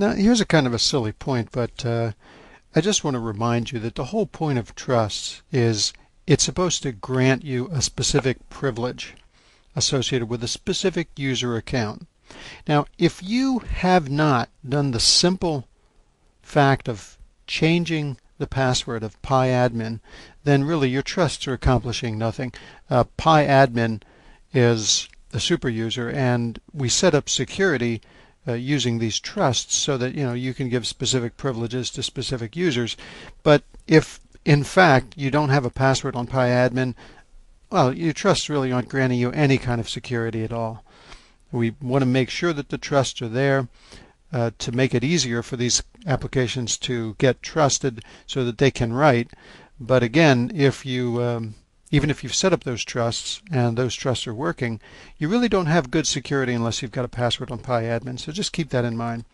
Now, here's a kind of a silly point, but I just want to remind you that the whole point of trusts is it's supposed to grant you a specific privilege associated with a specific user account. Now, if you have not done the simple fact of changing the password of PyAdmin, then really your trusts are accomplishing nothing. PyAdmin is a super user, and we set up security using these trusts so that you can give specific privileges to specific users. But if in fact you don't have a password on PyAdmin, well, your trusts really aren't granting you any kind of security at all. We want to make sure that the trusts are there to make it easier for these applications to get trusted so that they can write. But again, if you even if you've set up those trusts and those trusts are working, you really don't have good security unless you've got a password on PyAdmin. So just keep that in mind.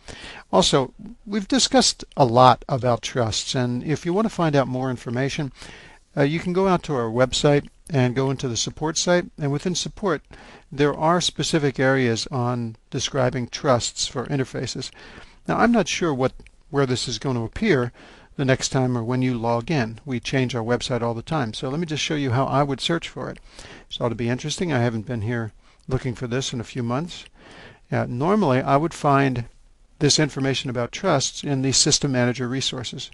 Also, we've discussed a lot about trusts, and if you want to find out more information, you can go out to our website and go into the support site, and within support there are specific areas on describing trusts for interfaces. Now, I'm not sure where this is going to appear the next time or when you log in. We change our website all the time, so let me just show you how I would search for it. This ought to be interesting. I haven't been here looking for this in a few months. Normally I would find this information about trusts in the System Manager resources.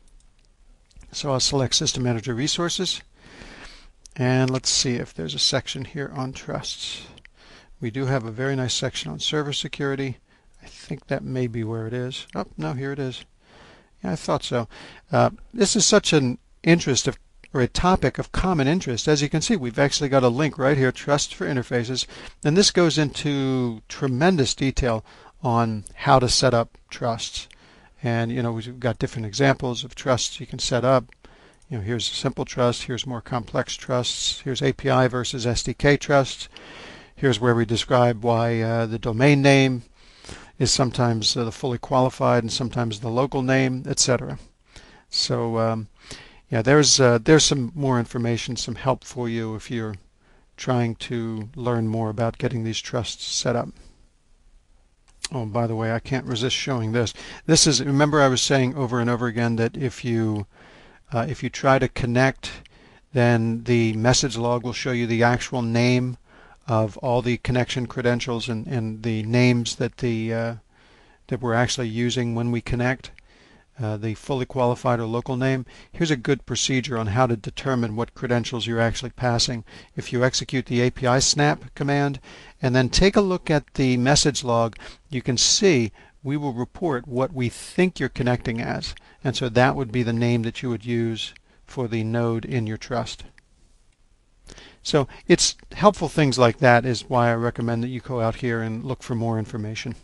So I'll select System Manager Resources, and let's see if there's a section here on trusts. We do have a very nice section on server security. I think that may be where it is. Oh, no, here it is. Yeah, I thought so. This is such an interest or a topic of common interest. As you can see, we've actually got a link right here, Trusts for Interfaces, and this goes into tremendous detail on how to set up trusts. And we've got different examples of trusts you can set up. Here's a simple trust, here's more complex trusts, here's API versus SDK trusts. Here's where we describe why the domain name is sometimes the fully qualified and sometimes the local name, etc. So yeah, there's some more information, some help for you if you're trying to learn more about getting these trusts set up. Oh, by the way, I can't resist showing this. This is, remember I was saying over and over again that if you try to connect, then the message log will show you the actual name of all the connection credentials and the names that that we're actually using when we connect, the fully qualified or local name. Here's a good procedure on how to determine what credentials you're actually passing. If you execute the API snap command and then take a look at the message log, you can see we will report what we think you're connecting as, and so that would be the name that you would use for the node in your trust. So it's helpful things like that is why I recommend that you go out here and look for more information.